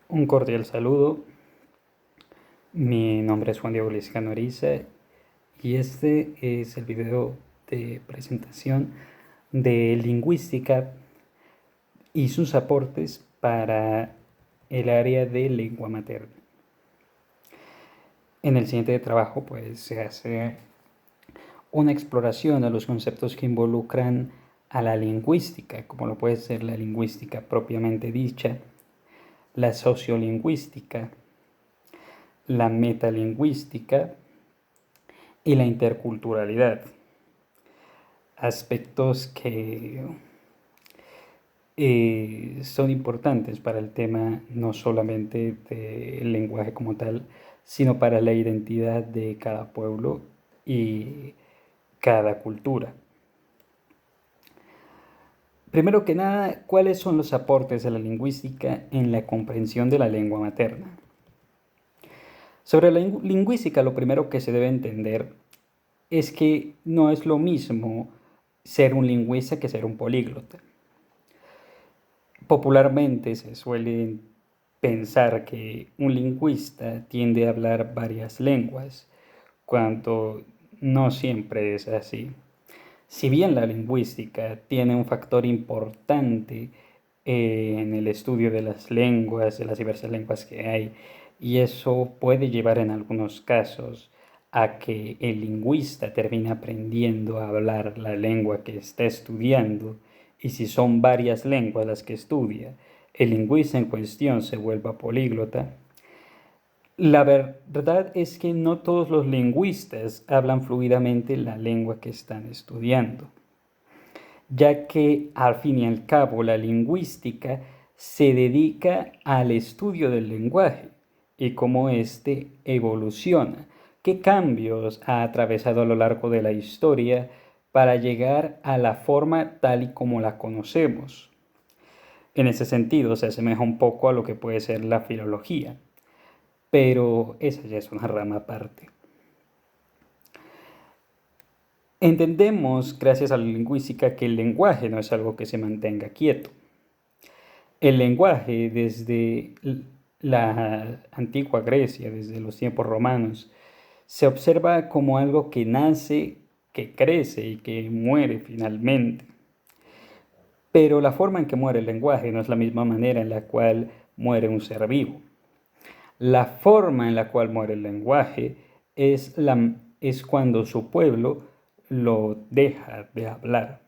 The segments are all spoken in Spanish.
Un cordial saludo. Mi nombre es Juan Diego Liscano Ariza y este es el video de presentación de lingüística y sus aportes para el área de lengua materna. En el siguiente trabajo pues se hace una exploración a los conceptos que involucran a la lingüística, como lo puede ser la lingüística propiamente dicha, la sociolingüística, la metalingüística y la interculturalidad. Aspectos que son importantes para el tema no solamente del lenguaje como tal, sino para la identidad de cada pueblo y cada cultura. Primero que nada, ¿cuáles son los aportes de la lingüística en la comprensión de la lengua materna? Sobre la lingüística, lo primero que se debe entender es que no es lo mismo ser un lingüista que ser un políglota. Popularmente se suele pensar que un lingüista tiende a hablar varias lenguas, cuando no siempre es así. Si bien la lingüística tiene un factor importante en el estudio de las lenguas, de las diversas lenguas que hay, y eso puede llevar en algunos casos a que el lingüista termine aprendiendo a hablar la lengua que está estudiando, y si son varias lenguas las que estudia, el lingüista en cuestión se vuelva políglota. La verdad es que no todos los lingüistas hablan fluidamente la lengua que están estudiando, ya que al fin y al cabo la lingüística se dedica al estudio del lenguaje y cómo éste evoluciona, qué cambios ha atravesado a lo largo de la historia para llegar a la forma tal y como la conocemos. En ese sentido se asemeja un poco a lo que puede ser la filología, pero esa ya es una rama aparte. Entendemos, gracias a la lingüística, que el lenguaje no es algo que se mantenga quieto. El lenguaje, desde la antigua Grecia, desde los tiempos romanos, se observa como algo que nace, que crece y que muere finalmente. Pero la forma en que muere el lenguaje no es la misma manera en la cual muere un ser vivo. La forma en la cual muere el lenguaje es cuando su pueblo lo deja de hablar.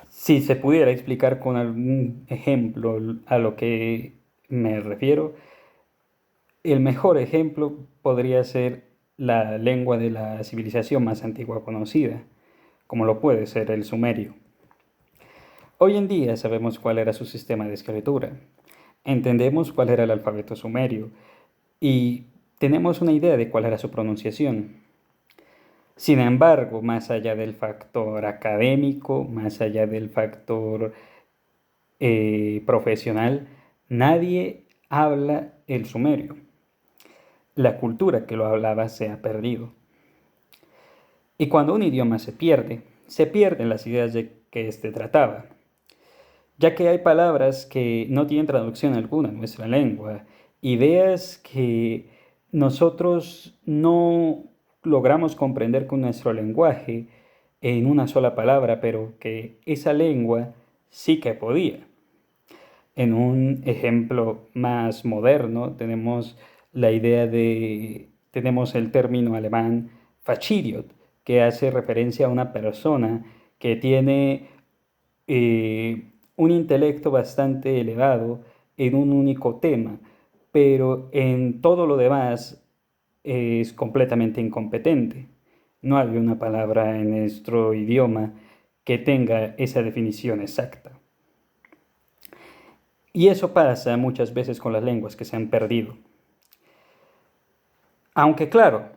Si se pudiera explicar con algún ejemplo a lo que me refiero, el mejor ejemplo podría ser la lengua de la civilización más antigua conocida, como lo puede ser el sumerio. Hoy en día sabemos cuál era su sistema de escritura, entendemos cuál era el alfabeto sumerio y tenemos una idea de cuál era su pronunciación. Sin embargo, más allá del factor académico, más allá del factor profesional, nadie habla el sumerio. La cultura que lo hablaba se ha perdido. Y cuando un idioma se pierden las ideas de que éste trataba, ya que hay palabras que no tienen traducción alguna en nuestra lengua, ideas que nosotros no logramos comprender con nuestro lenguaje en una sola palabra, pero que esa lengua sí que podía. En un ejemplo más moderno tenemos tenemos el término alemán Fachidiot, que hace referencia a una persona que tiene un intelecto bastante elevado en un único tema, pero en todo lo demás es completamente incompetente. No hay una palabra en nuestro idioma que tenga esa definición exacta. Y eso pasa muchas veces con las lenguas que se han perdido. Aunque claro,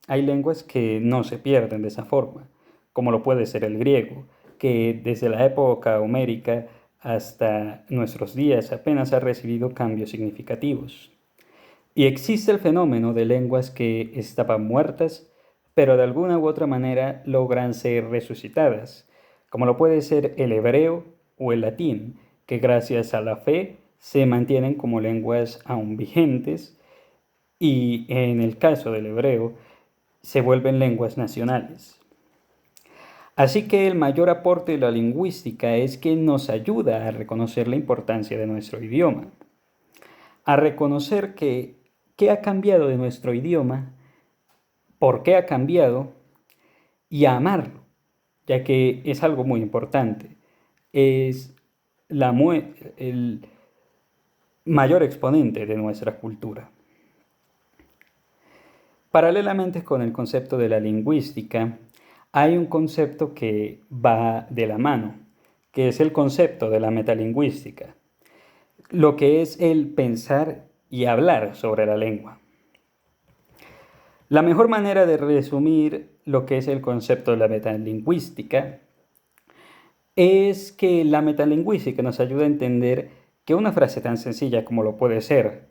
hay lenguas que no se pierden de esa forma, como lo puede ser el griego, que desde la época homérica hasta nuestros días apenas ha recibido cambios significativos. Y existe el fenómeno de lenguas que estaban muertas, pero de alguna u otra manera logran ser resucitadas, como lo puede ser el hebreo o el latín, que gracias a la fe se mantienen como lenguas aún vigentes y en el caso del hebreo se vuelven lenguas nacionales. Así que el mayor aporte de la lingüística es que nos ayuda a reconocer la importancia de nuestro idioma, a reconocer qué ha cambiado de nuestro idioma, por qué ha cambiado y a amarlo, ya que es algo muy importante. Es el mayor exponente de nuestra cultura. Paralelamente con el concepto de la lingüística, hay un concepto que va de la mano, que es el concepto de la metalingüística, lo que es el pensar y hablar sobre la lengua. La mejor manera de resumir lo que es el concepto de la metalingüística es que la metalingüística nos ayuda a entender que una frase tan sencilla como lo puede ser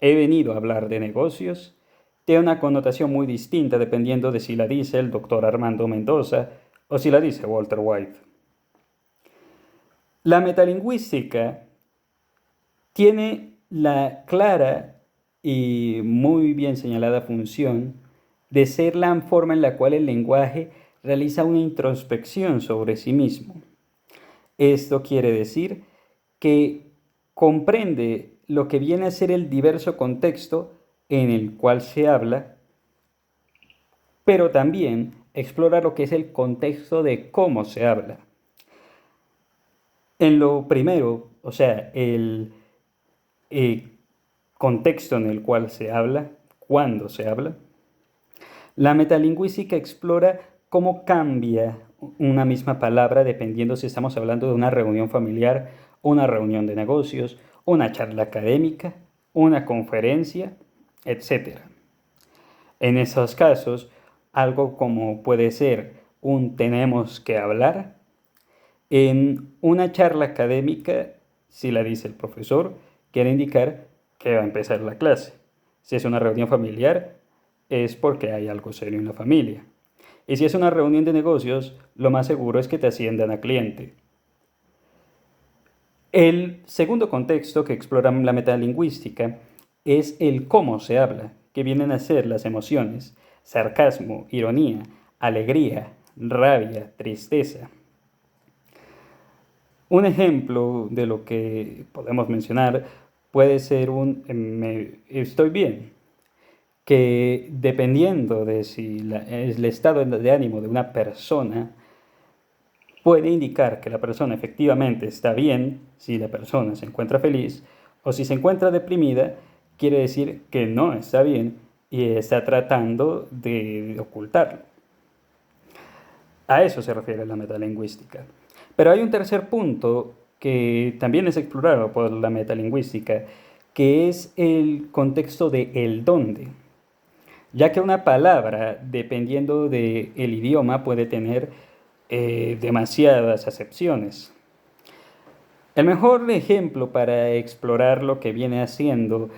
"he venido a hablar de negocios" tiene una connotación muy distinta dependiendo de si la dice el doctor Armando Mendoza o si la dice Walter White. La metalingüística tiene la clara y muy bien señalada función de ser la forma en la cual el lenguaje realiza una introspección sobre sí mismo. Esto quiere decir que comprende lo que viene a ser el diverso contexto en el cual se habla, pero también explora lo que es el contexto de cómo se habla. En lo primero, o sea, el contexto en el cual se habla, cuándo se habla, la metalingüística explora cómo cambia una misma palabra dependiendo si estamos hablando de una reunión familiar, una reunión de negocios, una charla académica, una conferencia, etc. En esos casos, algo como puede ser un tenemos que hablar, en una charla académica, si la dice el profesor, quiere indicar que va a empezar la clase. Si es una reunión familiar, es porque hay algo serio en la familia. Y si es una reunión de negocios, lo más seguro es que te asciendan a cliente. El segundo contexto que explora la metalingüística es el cómo se habla, que vienen a ser las emociones, sarcasmo, ironía, alegría, rabia, tristeza. Un ejemplo de lo que podemos mencionar puede ser estoy bien, que dependiendo de si el estado de ánimo de una persona puede indicar que la persona efectivamente está bien, si la persona se encuentra feliz, o si se encuentra deprimida, quiere decir que no está bien y está tratando de ocultarlo. A eso se refiere la metalingüística. Pero hay un tercer punto que también es explorado por la metalingüística, que es el contexto de el dónde, ya que una palabra, dependiendo del idioma, puede tener demasiadas acepciones. El mejor ejemplo para explorar lo que viene haciendo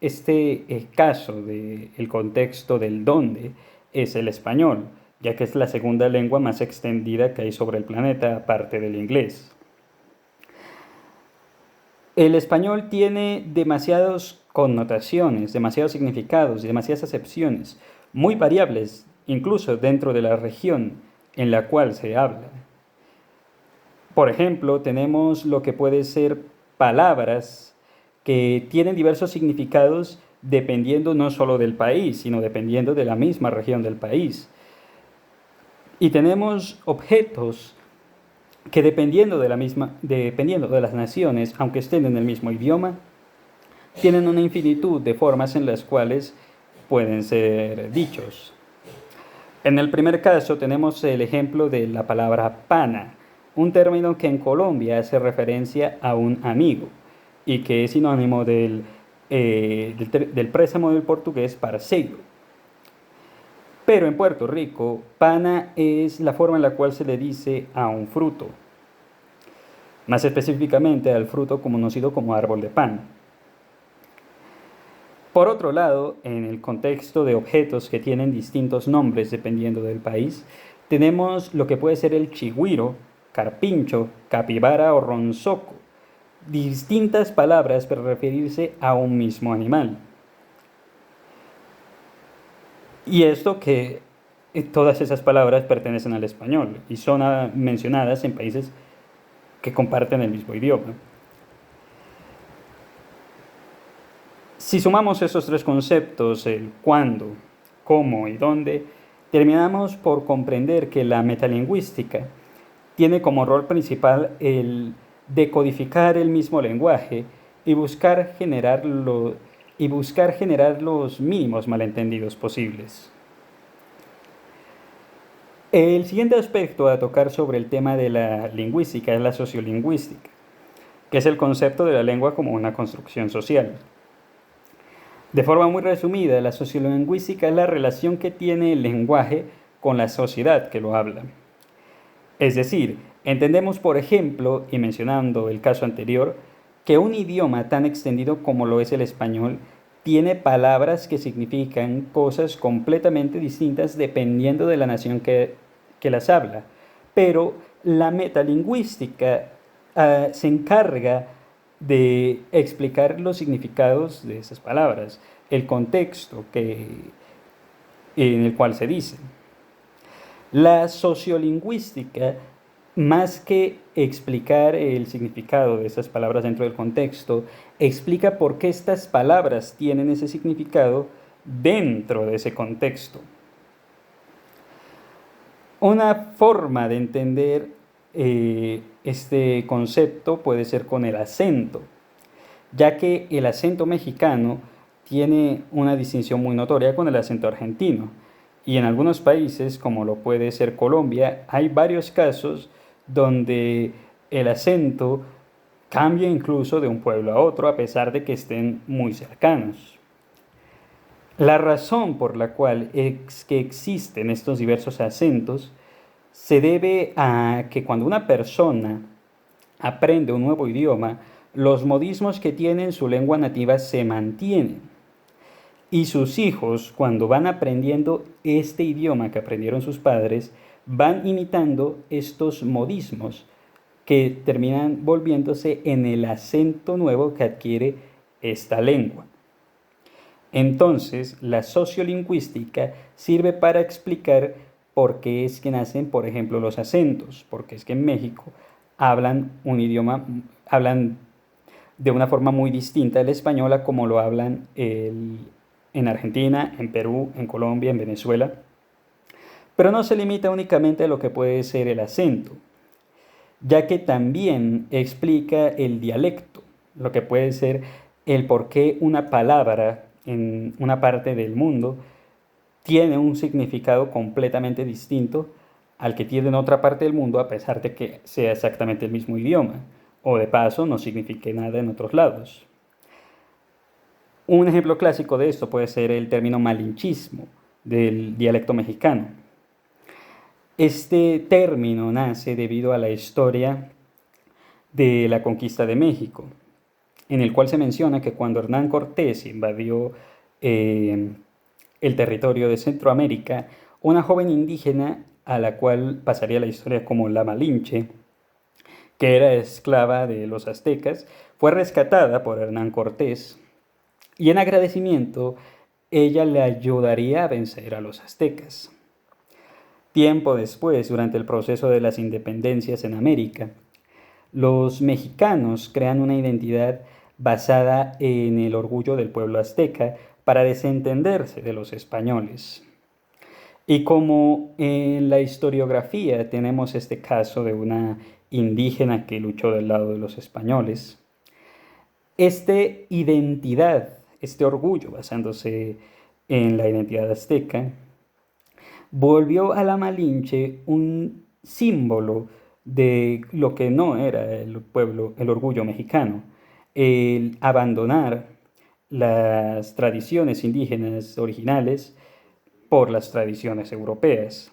este caso del contexto del dónde es el español, ya que es la segunda lengua más extendida que hay sobre el planeta, aparte del inglés. El español tiene demasiadas connotaciones, demasiados significados y demasiadas acepciones, muy variables, incluso dentro de la región en la cual se habla. Por ejemplo, tenemos lo que puede ser palabras que tienen diversos significados dependiendo no solo del país, sino dependiendo de la misma región del país. Y tenemos objetos que dependiendo de las naciones, aunque estén en el mismo idioma, tienen una infinitud de formas en las cuales pueden ser dichos. En el primer caso tenemos el ejemplo de la palabra pana, un término que en Colombia hace referencia a un amigo y que es sinónimo del préstamo del portugués parceiro. Pero en Puerto Rico, pana es la forma en la cual se le dice a un fruto, más específicamente al fruto conocido como árbol de pan. Por otro lado, en el contexto de objetos que tienen distintos nombres dependiendo del país, tenemos lo que puede ser el chigüiro, carpincho, capibara o ronzoco, distintas palabras para referirse a un mismo animal. Y esto que todas esas palabras pertenecen al español y son mencionadas en países que comparten el mismo idioma. Si sumamos esos tres conceptos, el cuándo, cómo y dónde, terminamos por comprender que la metalingüística tiene como rol principal el decodificar el mismo lenguaje y buscar generar los mínimos malentendidos posibles. El siguiente aspecto a tocar sobre el tema de la lingüística es la sociolingüística, que es el concepto de la lengua como una construcción social. De forma muy resumida, la sociolingüística es la relación que tiene el lenguaje con la sociedad que lo habla. Es decir, entendemos, por ejemplo, y mencionando el caso anterior, que un idioma tan extendido como lo es el español tiene palabras que significan cosas completamente distintas dependiendo de la nación que las habla. Pero la metalingüística se encarga de explicar los significados de esas palabras, el contexto en el cual se dice. La sociolingüística, más que explicar el significado de esas palabras dentro del contexto, explica por qué estas palabras tienen ese significado dentro de ese contexto. Una forma de entender este concepto puede ser con el acento, ya que el acento mexicano tiene una distinción muy notoria con el acento argentino. Y en algunos países, como lo puede ser Colombia, hay varios casos donde el acento cambia incluso de un pueblo a otro a pesar de que estén muy cercanos. La razón por la cual es que existen estos diversos acentos se debe a que cuando una persona aprende un nuevo idioma, los modismos que tiene en su lengua nativa se mantienen. Y sus hijos, cuando van aprendiendo este idioma que aprendieron sus padres, van imitando estos modismos que terminan volviéndose en el acento nuevo que adquiere esta lengua. Entonces, la sociolingüística sirve para explicar por qué es que nacen, por ejemplo, los acentos, porque es que en México hablan un idioma, hablan de una forma muy distinta el español a como lo hablan en Argentina, en Perú, en Colombia, en Venezuela. Pero no se limita únicamente a lo que puede ser el acento, ya que también explica el dialecto, lo que puede ser el por qué una palabra en una parte del mundo tiene un significado completamente distinto al que tiene en otra parte del mundo, a pesar de que sea exactamente el mismo idioma, o de paso no signifique nada en otros lados. Un ejemplo clásico de esto puede ser el término malinchismo del dialecto mexicano. Este término nace debido a la historia de la conquista de México, en el cual se menciona que cuando Hernán Cortés invadió el territorio de Centroamérica, una joven indígena a la cual pasaría la historia como la Malinche, que era esclava de los aztecas, fue rescatada por Hernán Cortés y en agradecimiento ella le ayudaría a vencer a los aztecas. Tiempo después, durante el proceso de las independencias en América, los mexicanos crean una identidad basada en el orgullo del pueblo azteca para desentenderse de los españoles. Y como en la historiografía tenemos este caso de una indígena que luchó del lado de los españoles, esta identidad, este orgullo basándose en la identidad azteca, volvió a la Malinche un símbolo de lo que no era el pueblo, el orgullo mexicano, el abandonar las tradiciones indígenas originales por las tradiciones europeas.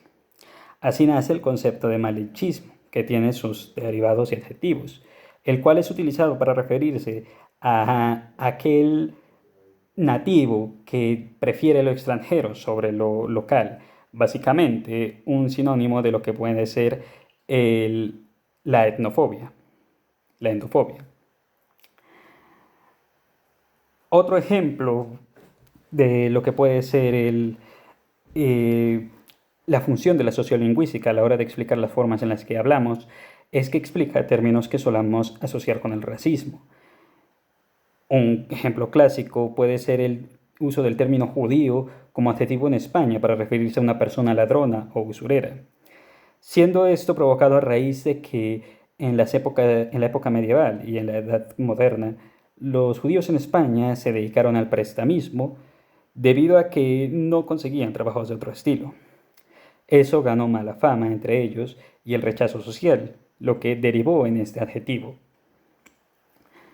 Así nace el concepto de malinchismo, que tiene sus derivados y adjetivos, el cual es utilizado para referirse a aquel nativo que prefiere lo extranjero sobre lo local. Básicamente, un sinónimo de lo que puede ser el la etnofobia, la endofobia. Otro ejemplo de lo que puede ser eh, la función de la sociolingüística a la hora de explicar las formas en las que hablamos es que explica términos que solamos asociar con el racismo. Un ejemplo clásico puede ser el uso del término judío como adjetivo en España para referirse a una persona ladrona o usurera, siendo esto provocado a raíz de que en la época medieval y en la Edad Moderna, los judíos en España se dedicaron al prestamismo debido a que no conseguían trabajos de otro estilo. Eso ganó mala fama entre ellos y el rechazo social, lo que derivó en este adjetivo.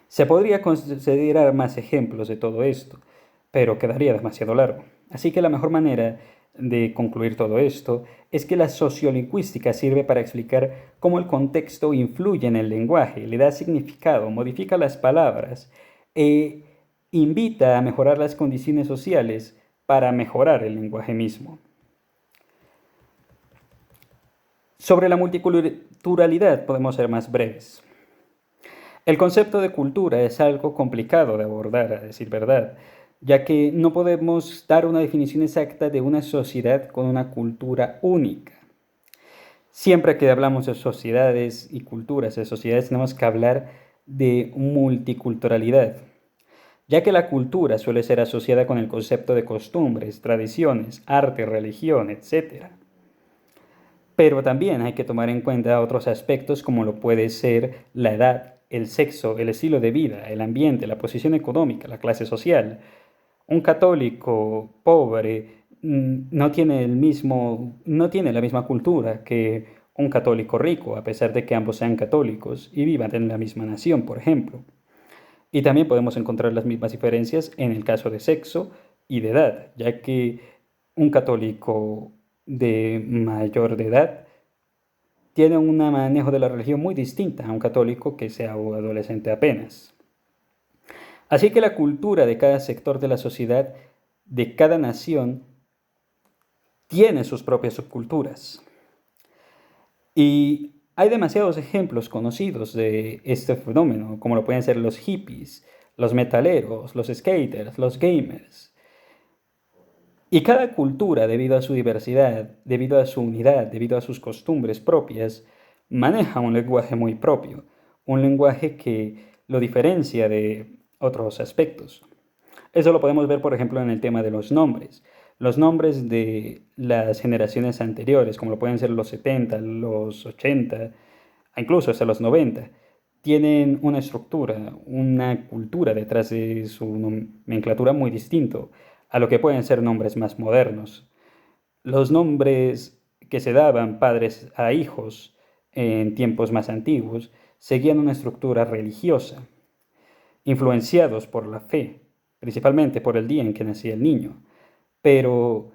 Se podría considerar más ejemplos de todo esto, pero quedaría demasiado largo. Así que la mejor manera de concluir todo esto es que la sociolingüística sirve para explicar cómo el contexto influye en el lenguaje, le da significado, modifica las palabras e invita a mejorar las condiciones sociales para mejorar el lenguaje mismo. Sobre la multiculturalidad podemos ser más breves. El concepto de cultura es algo complicado de abordar, a decir verdad, ya que no podemos dar una definición exacta de una sociedad con una cultura única. Siempre que hablamos de sociedades y culturas, de sociedades, tenemos que hablar de multiculturalidad, ya que la cultura suele ser asociada con el concepto de costumbres, tradiciones, arte, religión, etc. Pero también hay que tomar en cuenta otros aspectos como lo puede ser la edad, el sexo, el estilo de vida, el ambiente, la posición económica, la clase social. Un católico pobre no tiene la misma cultura que un católico rico, a pesar de que ambos sean católicos y vivan en la misma nación, por ejemplo. Y también podemos encontrar las mismas diferencias en el caso de sexo y de edad, ya que un católico de mayor de edad tiene un manejo de la religión muy distinta a un católico que sea adolescente apenas. Así que la cultura de cada sector de la sociedad, de cada nación, tiene sus propias subculturas. Y hay demasiados ejemplos conocidos de este fenómeno, como lo pueden ser los hippies, los metaleros, los skaters, los gamers. Y cada cultura, debido a su diversidad, debido a su unidad, debido a sus costumbres propias, maneja un lenguaje muy propio, un lenguaje que lo diferencia de otros aspectos. Eso lo podemos ver, por ejemplo, en el tema de los nombres. Los nombres de las generaciones anteriores, como lo pueden ser los 70, los 80, incluso hasta los 90, tienen una estructura, una cultura detrás de su nomenclatura muy distinto a lo que pueden ser nombres más modernos. Los nombres que se daban padres a hijos en tiempos más antiguos seguían una estructura religiosa, influenciados por la fe, principalmente por el día en que nacía el niño. Pero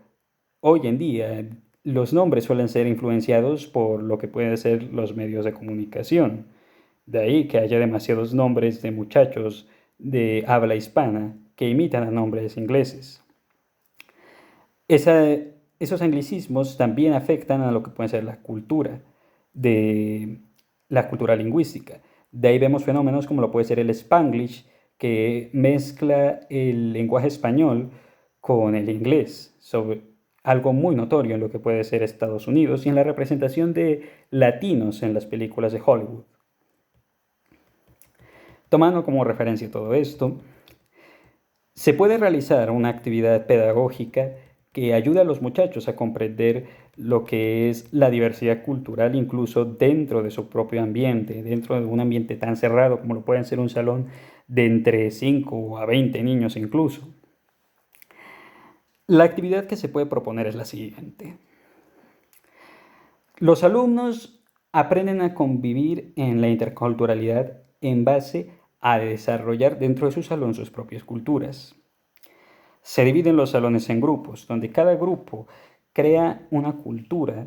hoy en día los nombres suelen ser influenciados por lo que pueden ser los medios de comunicación. De ahí que haya demasiados nombres de muchachos de habla hispana que imitan a nombres ingleses. Esos anglicismos también afectan a lo que puede ser la cultura, de la cultura lingüística. De ahí vemos fenómenos como lo puede ser el Spanglish, que mezcla el lenguaje español con el inglés, sobre algo muy notorio en lo que puede ser Estados Unidos y en la representación de latinos en las películas de Hollywood. Tomando como referencia todo esto, se puede realizar una actividad pedagógica que ayude a los muchachos a comprender lo que es la diversidad cultural incluso dentro de su propio ambiente, dentro de un ambiente tan cerrado como lo pueden ser un salón de entre 5 a 20 niños incluso. La actividad que se puede proponer es la siguiente. Los alumnos aprenden a convivir en la interculturalidad en base a desarrollar dentro de su salón sus propias culturas. Se dividen los salones en grupos, donde cada grupo crea una cultura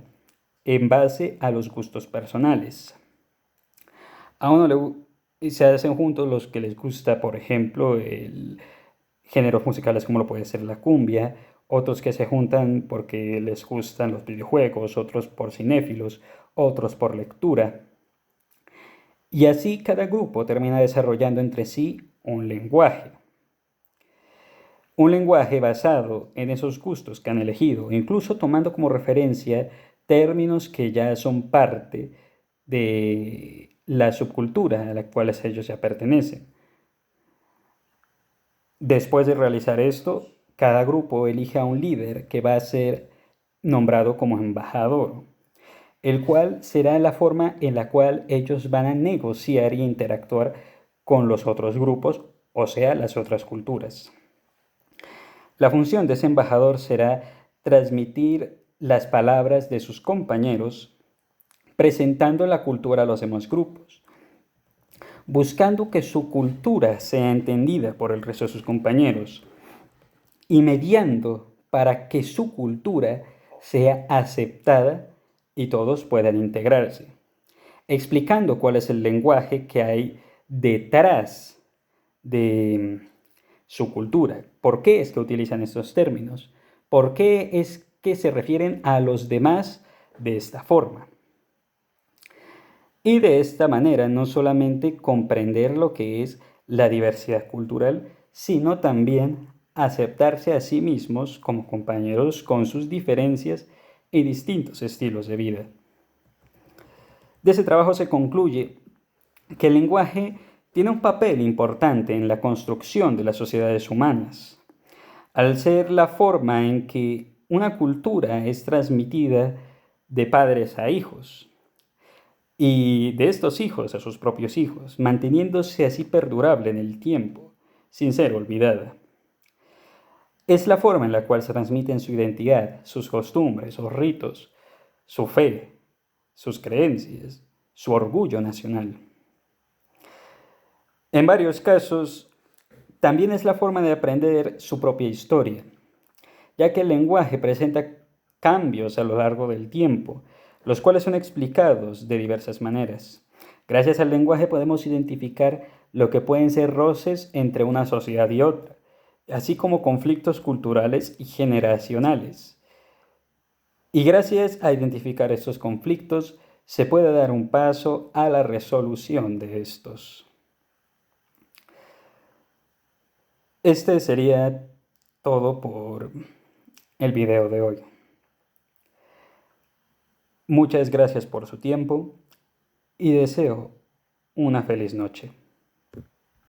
en base a los gustos personales. A uno se hacen juntos los que les gusta, por ejemplo, géneros musicales como lo puede ser la cumbia, otros que se juntan porque les gustan los videojuegos, otros por cinéfilos, otros por lectura. Y así cada grupo termina desarrollando entre sí un lenguaje. Un lenguaje basado en esos gustos que han elegido, incluso tomando como referencia términos que ya son parte de la subcultura a la cual ellos ya pertenecen. Después de realizar esto, cada grupo elige a un líder que va a ser nombrado como embajador, el cual será la forma en la cual ellos van a negociar y interactuar con los otros grupos, o sea, las otras culturas. La función de ese embajador será transmitir las palabras de sus compañeros, presentando la cultura a los demás grupos, buscando que su cultura sea entendida por el resto de sus compañeros y mediando para que su cultura sea aceptada y todos puedan integrarse, explicando cuál es el lenguaje que hay detrás de su cultura. ¿Por qué es que utilizan estos términos? ¿Por qué es que se refieren a los demás de esta forma? Y de esta manera no solamente comprender lo que es la diversidad cultural, sino también aceptarse a sí mismos como compañeros con sus diferencias y distintos estilos de vida. De ese trabajo se concluye que el lenguaje tiene un papel importante en la construcción de las sociedades humanas, al ser la forma en que una cultura es transmitida de padres a hijos y de estos hijos a sus propios hijos, manteniéndose así perdurable en el tiempo, sin ser olvidada. Es la forma en la cual se transmiten su identidad, sus costumbres, sus ritos, su fe, sus creencias, su orgullo nacional. En varios casos, también es la forma de aprender su propia historia, ya que el lenguaje presenta cambios a lo largo del tiempo, los cuales son explicados de diversas maneras. Gracias al lenguaje podemos identificar lo que pueden ser roces entre una sociedad y otra, así como conflictos culturales y generacionales. Y gracias a identificar estos conflictos, se puede dar un paso a la resolución de estos. Este sería todo por el video de hoy. Muchas gracias por su tiempo y deseo una feliz noche.